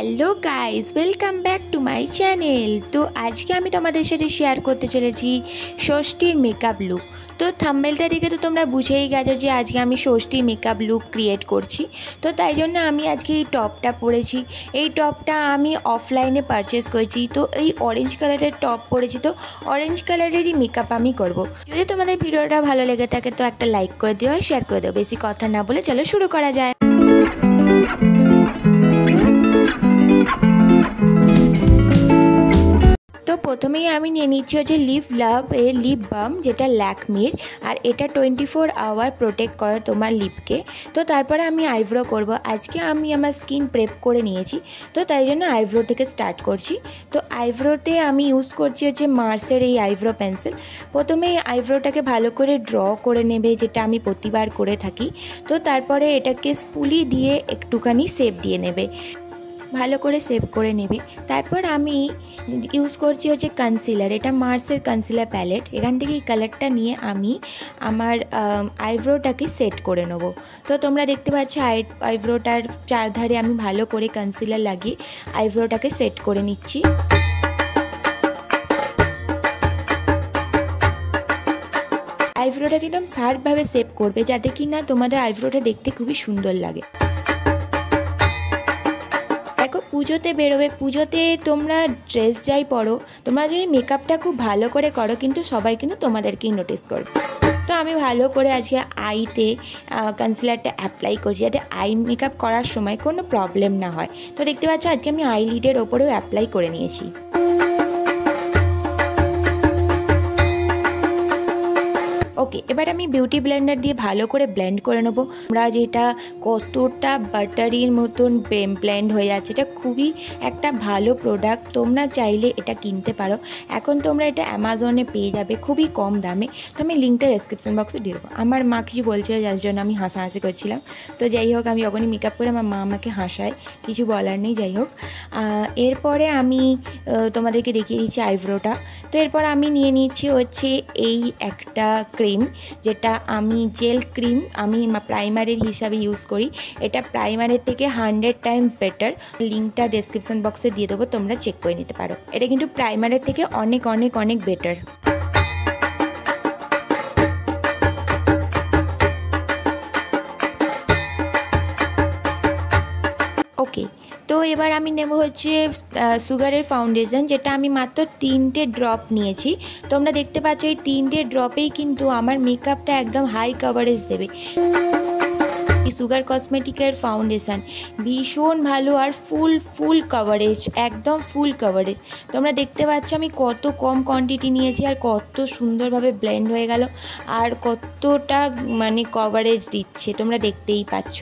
Hello guys, welcome back to my channel. তো আজকে আমি তোমাদের সাথে শেয়ার করতে চলেছি ষষ্ঠীর মেকআপ লুক। তো থাম্বনেলটা দেখে তো তোমরা বুঝেই গেছো যে আজকে আমি ষষ্ঠীর মেকআপ লুক ক্রিয়েট করছি। তো তাই জন্য আমি আজকে এই টপটা পরেছি। এই টপটা আমি অফলাইনে পারচেস করেছি। তো এই অরেঞ্জ কালারের টপ পরেছি, তো অরেঞ্জ কালারেরই মেকআপ আমি করব। যদি তোমাদের ভিডিওটা ভালো লেগে থাকে তো একটা লাইক করে দিও আর শেয়ার করে দিও। বেশি কথা না বলে চলো শুরু করা যায়। তো প্রথমেই আমি নিয়ে নিচ্ছি হচ্ছে লিপ লাভ এর লিপ বাম, যেটা ল্যাকমির, আর এটা 24 আওয়ার প্রোটেক্ট করে তোমার লিপকে। তো তারপরে আমি আইব্রো করব। আজকে আমি আমার স্কিন প্রেপ করে নিয়েছি, তো তাই জন্য আইব্রো থেকে স্টার্ট করছি। তো আইব্রোতে আমি ইউজ করছি হচ্ছে মার্সের এই আইব্রো পেন্সিল। প্রথমে এই আইব্রোটাকে ভালো করে ড্র করে নেবে, যেটা আমি প্রতিবার করে থাকি। তো তারপরে এটাকে স্পুলি দিয়ে একটুখানি শেপ দিয়ে নেবে, ভালো করে সেভ করে নেবে। তারপর আমি ইউজ করছি হচ্ছে কনসিলার। এটা মার্সের কনসিলার প্যালেট। এখান থেকে এই কালারটা নিয়ে আমি আমার আইব্রোটাকে সেট করে নেব। তো তোমরা দেখতে পাচ্ছ আইব্রোটার চারধারে আমি ভালো করে কনসিলার লাগিয়ে আইব্রোটাকে সেট করে নিচ্ছি। আইব্রোটাকে একদম শার্পভাবে সেভ করবে, যাতে কি না তোমাদের আইব্রোটা দেখতে খুবই সুন্দর লাগে। দেখো, পুজোতে বেরোবে, পুজোতে তোমরা ড্রেস যাই পরো, তোমরা যদি মেকআপটা খুব ভালো করে করো কিন্তু সবাই কিন্তু তোমাদেরকেই নোটিস করবে। তো আমি ভালো করে আজকে আইতে কনসিলারটা অ্যাপ্লাই করছি, যাতে আই মেকআপ করার সময় কোনো প্রবলেম না হয়। তো দেখতে পাচ্ছ আজকে আমি আইলিডের ওপরেও অ্যাপ্লাই করে নিয়েছি। ওকে, এবার আমি বিউটি ব্লেন্ডার দিয়ে ভালো করে ব্লেন্ড করে নেবো। আমরা যেটা কতটা বাটারির মতন ব্লেন্ড হয়ে যাচ্ছে, এটা খুবই একটা ভালো প্রোডাক্ট। তোমরা চাইলে এটা কিনতে পারো। এখন তোমরা এটা অ্যামাজনে পেয়ে যাবে খুবই কম দামে। তো আমি লিঙ্কটা ডেসক্রিপশন বক্সে দিয়ে দেবো। আমার মা কিছু বলছিল, যার জন্য আমি হাসাহাসি করছিলাম। তো যাই হোক, আমি যখনই মেকআপ করে আমার মা আমাকে হাসায়, কিছু বলার নেই। যাই হোক, এরপরে আমি তোমাদেরকে দেখিয়ে দিচ্ছি আইব্রোটা। তো এরপর আমি নিয়ে নিচ্ছি হচ্ছে এই একটা ক্রিম, যেটা আমি জেল ক্রিম আমি প্রাইমারের হিসাবে ইউজ করি। এটা প্রাইমারের থেকে 100 টাইমস বেটার। লিঙ্কটা ডেসক্রিপশন বক্সে দিয়ে দেবো, তোমরা চেক করে নিতে পারো। এটা কিন্তু প্রাইমারের থেকে অনেক অনেক অনেক বেটার। ওকে, তো এবার আমি নেব হচ্ছে সুগারের ফাউন্ডেশন, যেটা আমি মাত্র 3টে ড্রপ নিয়েছি। তোমরা দেখতে পাচ্ছ এই 3টে ড্রপেই কিন্তু আমার মেকআপটা একদম হাই কভারেজ দেবে। সুগার কসমেটিকের ফাউন্ডেশন ভীষণ ভালো আর ফুল কভারেজ, একদম ফুল কভারেজ। তোমরা দেখতে পাচ্ছ আমি কত কম কোয়ান্টিটি নিয়েছি আর কত সুন্দরভাবে ব্লেন্ড হয়ে গেল, আর কতটা মানে কভারেজ দিচ্ছে তোমরা দেখতেই পাচ্ছ।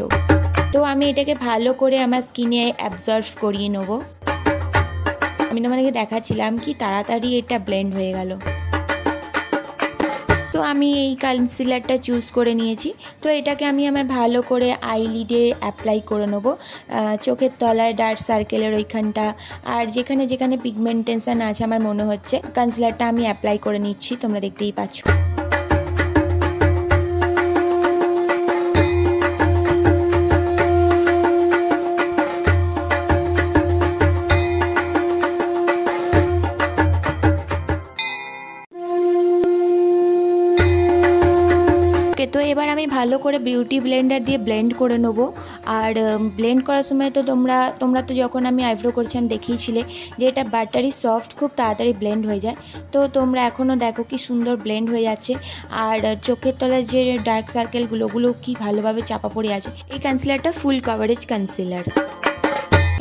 তো আমি এটাকে ভালো করে আমার স্কিনে অ্যাবজর্ব করিয়ে নেব। আমি তোমাদেরকে দেখাচ্ছিলাম কি তাড়াতাড়ি এটা ব্লেন্ড হয়ে গেল। তো আমি এই কনসিলারটা চুজ করে নিয়েছি। তো এটাকে আমি আমার ভালো করে আইলিডে অ্যাপ্লাই করে নেবো, চোখের তলায়, ডার্ক সার্কেলের ওইখানটা, আর যেখানে যেখানে পিগমেন্টেশন আছে আমার মনে হচ্ছে। কনসিলারটা আমি অ্যাপ্লাই করে নিচ্ছি, তোমরা দেখতেই পাচ্ছ। তো এবার আমি ভালো করে বিউটি ব্লেন্ডার দিয়ে ব্লেন্ড করে নেবো। আর ব্লেন্ড করার সময় তো তোমরা তো যখন আমি আইব্রো করছিলাম দেখিয়েছিলে যে এটা বাটারি সফট, খুব তাড়াতাড়ি ব্লেন্ড হয়ে যায়। তো তোমরা এখনও দেখো কি সুন্দর ব্লেন্ড হয়ে যাচ্ছে। আর চোখের তলায় যে ডার্ক সার্কেলগুলো কি ভালোভাবে চাপা পড়ে আছে। এই কনসিলারটা ফুল কভারেজ কনসিলার।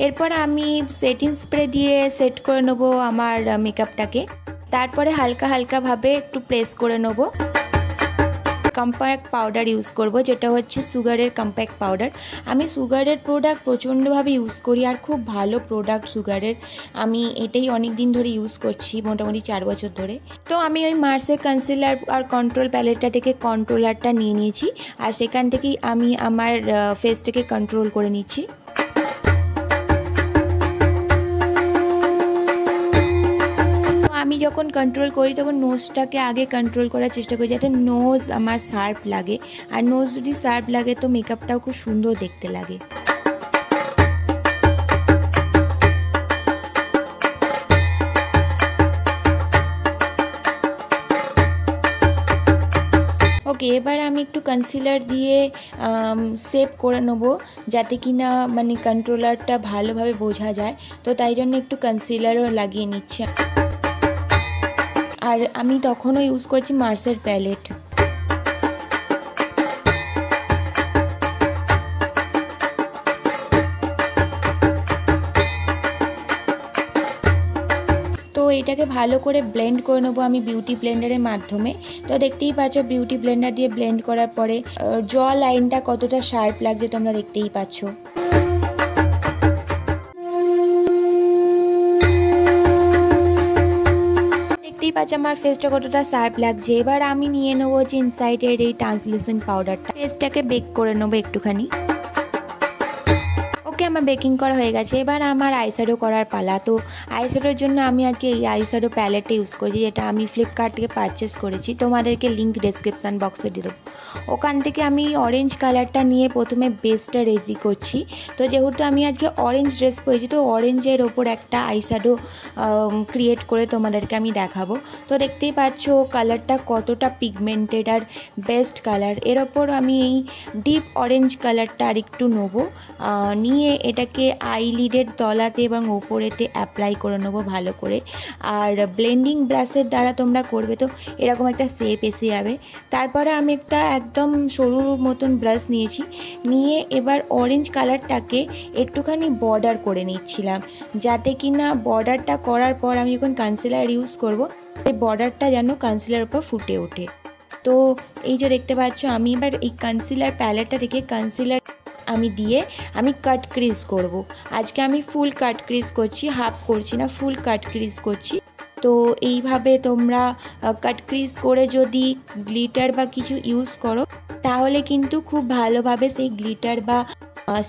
এরপর আমি সেটিং স্প্রে দিয়ে সেট করে নেবো আমার মেকআপটাকে। তারপরে হালকা হালকাভাবে একটু প্রেস করে নেবো। কম্প্যাক্ট পাউডার ইউজ করব, যেটা হচ্ছে সুগারের কম্প্যাক্ট পাউডার। আমি সুগারের প্রোডাক্ট প্রচণ্ডভাবে ইউজ করি আর খুব ভালো প্রোডাক্ট সুগারের। আমি এটাই অনেক দিন ধরে ইউজ করছি, মোটামুটি 4 বছর ধরে। তো আমি ওই মার্সের কনসিলার আর কন্ট্রোল প্যালেটটা থেকে কন্ট্রোলারটা নিয়ে নিয়েছি, আর সেখান থেকেই আমি আমার ফেসটাকে কন্ট্রোল করে নিচ্ছি। আমি যখন কন্ট্রোল করি তখন নোজটাকে আগে কন্ট্রোল করার চেষ্টা করি, যাতে নোজ আমার শার্প লাগে। আর নোজ যদি শার্প লাগে তো মেকআপটাও খুব সুন্দর দেখতে লাগে। ওকে, এবার আমি একটু কনসিলার দিয়ে সেভ করে নেব, যাতে কি না মানে কন্ট্রোলারটা ভালোভাবে বোঝা যায়। তো তাই জন্য একটু কনসিলারও লাগিয়ে নিচ্ছি। আর আমি তখনও ইউজ করছি মার্সের প্যালেট। তো এটাকে ভালো করে ব্লেন্ড করে নেবো আমি বিউটি ব্লেন্ডারের মাধ্যমে। তো দেখতেই পাচ্ছ বিউটি ব্লেন্ডার দিয়ে ব্লেন্ড করার পরে জ লাইনটা কতটা শার্প লাগছে তোমরা দেখতেই পাচ্ছ। দেখতেই পাচ্ছ আমার ফেসটা কতটা শার্প লাগছে। এবার আমি নিয়ে নেবো হচ্ছে ইনসাইডের এই ট্রান্সলুসেন্ট পাউডারটা, ফেসটাকে বেক করে নেবো একটুখানি। ওকে, আমার বেকিং করা হয়ে গেছে। এবার আমার আইশ্যাডো করার পালা। তো আইশ্যাডোর জন্য আমি আজকে এই আইশ্যাডো প্যালেটটা ইউজ করি, যেটা আমি ফ্লিপকার্ট থেকে পারচেস করেছি। তোমাদেরকে লিঙ্ক ডেসক্রিপশান বক্সে দিয়ে দেবো। ওখান থেকে আমি অরেঞ্জ কালারটা নিয়ে প্রথমে বেসটা রেডি করছি। তো যেহেতু আমি আজকে অরেঞ্জ ড্রেস পরেছি, তো অরেঞ্জের ওপর একটা আইশ্যাডো ক্রিয়েট করে তোমাদেরকে আমি দেখাবো। তো দেখতেই পাচ্ছ কালারটা কতটা পিগমেন্টেড আর বেস্ট কালার। এর ওপর আমি এই ডিপ অরেঞ্জ কালারটা আর একটু নেবো, নিয়ে এটাকে আইলিডের তলাতে এবং ওপরেতে অ্যাপ্লাই করে নেবো ভালো করে। আর ব্লেন্ডিং ব্রাশের দ্বারা তোমরা করবে তো এরকম একটা শেপ এসে যাবে। তারপরে আমি একটা একদম সরু মতন ব্রাশ নিয়েছি, নিয়ে এবার অরেঞ্জ কালারটাকে একটুখানি বর্ডার করে নিচ্ছিলাম, যাতে কি না বর্ডারটা করার পর আমি যখন কনসিলার ইউজ করব এই বর্ডারটা যেন কনসিলার উপর ফুটে ওঠে। তো এই যে দেখতে পাচ্ছ আমি এবার এই কনসিলার প্যালেটটা থেকে কনসিলার আমি দিয়ে আমি কাট ক্রিজ করব। আজকে আমি ফুল কাট ক্রিজ করছি, হাফ করছি না, ফুল কাট ক্রিজ করছি। তো এইভাবে তোমরা কাট ক্রিজ করে যদি গ্লিটার বা কিছু ইউজ করো তাহলে কিন্তু খুব ভালোভাবে সেই গ্লিটার বা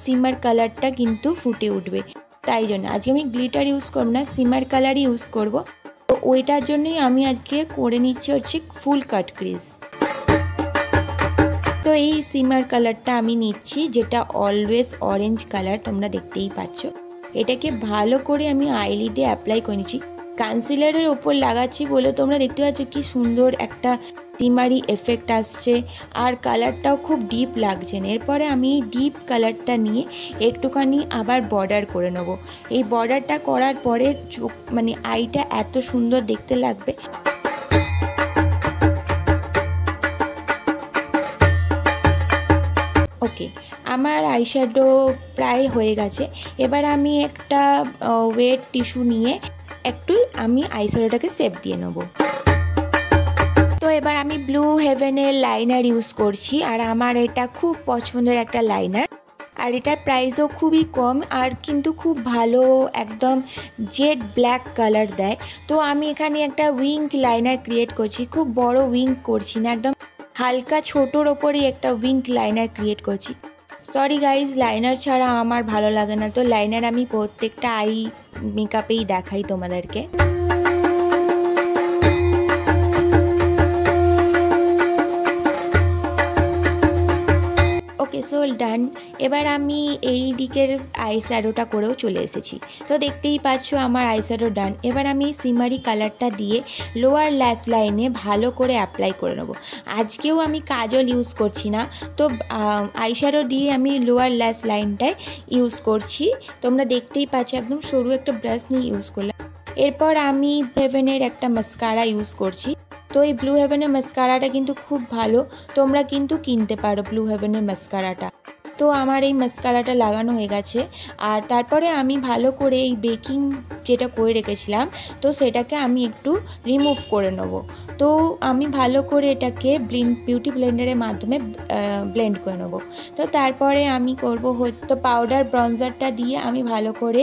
সিমার কালারটা কিন্তু ফুটে উঠবে। তাই জন্য আজকে আমি গ্লিটার ইউজ করব না, সিমার কালারই ইউজ করব। তো ওইটার জন্যই আমি আজকে করে নিচ্ছি হচ্ছে ফুল কাট ক্রিজ। তো এই সিমার কালারটা আমি নিচ্ছি, যেটা অলওয়েজ অরেঞ্জ কালার, তোমরা দেখতেই পাচ্ছ। এটাকে ভালো করে আমি আইলিডে অ্যাপ্লাই করে নিচ্ছি, কনসিলারের ওপর লাগাচ্ছি বলে তোমরা দেখতে পাচ্ছ কি সুন্দর একটা সিমারি এফেক্ট আসছে, আর কালারটাও খুব ডিপ লাগছে। এরপরে আমি এই ডিপ কালারটা নিয়ে একটুখানি আবার বর্ডার করে নেব। এই বর্ডারটা করার পরে মানে আইটা এত সুন্দর দেখতে লাগবে। ওকে, আমার আইশ্যাডো প্রায় হয়ে গেছে। এবার আমি একটা ওয়েট টিস্যু নিয়ে একটু আমি আইশ্যাডোটাকে শেপ দিয়ে নেব। তো এবার আমি ব্লু হেভেনের লাইনার ইউজ করছি, আর আমার এটা খুব পছন্দের একটা লাইনার, আর এটার প্রাইসও খুবই কম আর কিন্তু খুব ভালো, একদম জেড ব্ল্যাক কালার দেয়। তো আমি এখানে একটা উইঙ্ক লাইনার ক্রিয়েট করছি, খুব বড় উইঙ্ক করছি না, একদম হালকা ছোটোর ওপরই একটা উইঙ্ক লাইনার ক্রিয়েট করছি। সরি গাইজ, লাইনার ছাড়া আমার ভালো লাগে না। তো লাইনার আমি প্রত্যেকটা আই মেকআপেই দেখাই তোমাদেরকে। ওকে, সো ডান। এবার আমি এই দিকের আইশ্যাডোটা করেও চলে এসেছি। তো দেখতেই পাচ্ছ আমার আইশ্যাডো ডান। এবার আমি সিমারি কালারটা দিয়ে লোয়ার ল্যাশ লাইনে ভালো করে অ্যাপ্লাই করে নেব। আজকেও আমি কাজল ইউজ করছি না, তো আইশ্যাডো দিয়ে আমি লোয়ার ল্যাশ লাইনটায় ইউজ করছি। তোমরা দেখতেই পাচ্ছ একদম সরু একটা ব্রাশ নিয়ে ইউজ করলাম। এরপর আমি হেভেনের একটা মাস্কারা ইউজ করছি। তো এই ব্লু হেভেনের মাস্কারাটা কিন্তু খুব ভালো, তোমরা কিন্তু কিনতে পারো ব্লু হেভেনের মাস্কারাটা। তো আমার এই মাস্কারাটা লাগানো হয়ে গেছে, আর তারপরে আমি ভালো করে এই বেকিং যেটা করে রেখেছিলাম তো সেটাকে আমি একটু রিমুভ করে নেব। তো আমি ভালো করে এটাকে বিউটি ব্লেন্ডারের মাধ্যমে ব্লেন্ড করে নেব। তো তারপরে আমি করব হয়তো পাউডার ব্রঞ্জারটা দিয়ে আমি ভালো করে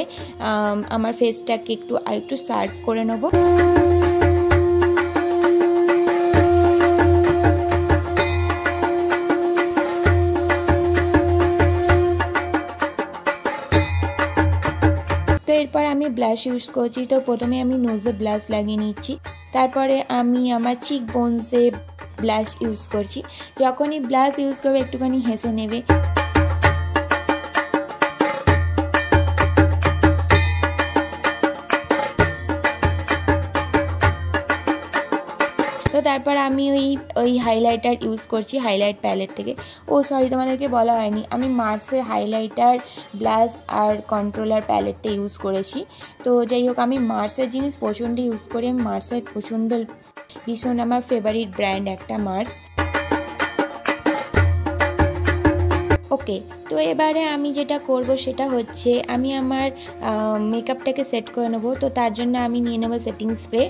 আমার ফেসটাকে একটু শার্প করে নেব। তো এরপর আমি ব্লাশ ইউজ করছি। তো প্রথমে আমি নোজে ব্লাশ লাগিয়ে নিচ্ছি, তারপরে আমি আমার চিক বোনসে ব্লাশ ইউজ করছি। যখনই ব্লাশ ইউজ করবে একটুখানি হেসে নেবে। তো তারপর আমি ওই হাইলাইটার ইউজ করছি হাইলাইট প্যালেট থেকে। ও সরি, তোমাদেরকে বলা হয়নি, আমি মার্সের হাইলাইটার, ব্লাশ আর কন্ট্রোলার প্যালেটটা ইউজ করেছি। তো যাই হোক, আমি মার্সের জিনিস প্রচণ্ড ইউজ করি। আমি মার্সের ভীষণ আমার ফেভারিট ব্র্যান্ড একটা মার্স। ওকে, তো এবারে আমি যেটা করব সেটা হচ্ছে আমি আমার মেকআপটাকে সেট করে নেবো। তো তার জন্য আমি নিয়ে নেবো সেটিং স্প্রে।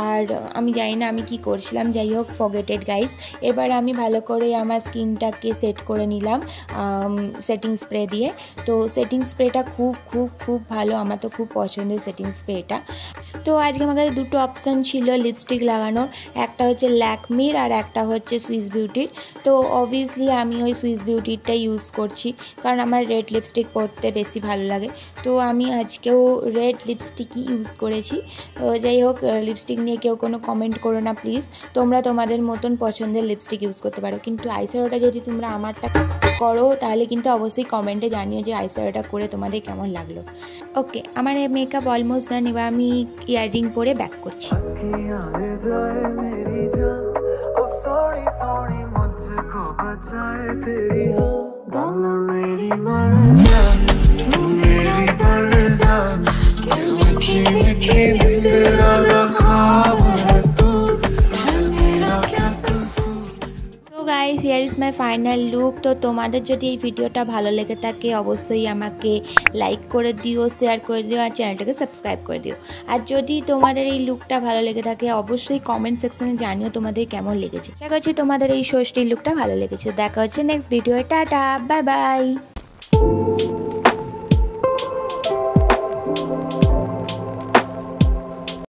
আর আমি জানি না আমি কি করছিলাম, যাই হোক ফরগেটেড গাইস। এবার আমি ভালো করে আমার স্কিনটাকে সেট করে নিলাম সেটিং স্প্রে দিয়ে। তো সেটিং স্প্রেটা খুব খুব খুব ভালো, আমার তো খুব পছন্দের সেটিং স্প্রেটা। তো আজকে আমার কাছে দুটো অপশান ছিল লিপস্টিক লাগানোর, একটা হচ্ছে ল্যাকমির আর একটা হচ্ছে সুইস বিউটির। তো অবভিয়াসলি আমি ওই সুইস বিউটিরটা ইউজ করছি, কারণ আমার রেড লিপস্টিক পরতে বেশি ভালো লাগে। তো আমি আজকেও রেড লিপস্টিকই ইউজ করেছি। তো যাই হোক, লিপস্টিক নিয়ে কেউ কোনো কমেন্ট করো না প্লিজ, তোমরা তোমাদের মতন পছন্দের লিপস্টিক ইউজ করতে পারো। কিন্তু আইশ্যাডোটা যদি তোমরা আমারটা করো তাহলে কিন্তু অবশ্যই কমেন্টে জানিও যে আইশ্যাডোটা করে তোমাদের কেমন লাগলো। ওকে, আমার মেকআপ অলমোস্ট ডান। এবার আমি ইয়াররিং পরে ব্যাক করছি। Guys, here is my final look. তো তোমাদের যদি এই ভিডিওটা ভালো লেগে থাকে অবশ্যই আমাকে লাইক করে দিও, শেয়ার করে দিও আর চ্যানেলটাকে সাবস্ক্রাইব করে দিও। আর যদি তোমাদের এই লুকটা ভালো লেগে থাকে অবশ্যই কমেন্ট সেকশনে জানিও তোমাদের কেমন লেগেছে। আশা করছি তোমাদের এই ষষ্ঠীর লুকটা ভালো লেগেছে। দেখা হচ্ছে next video. Tata, bye bye.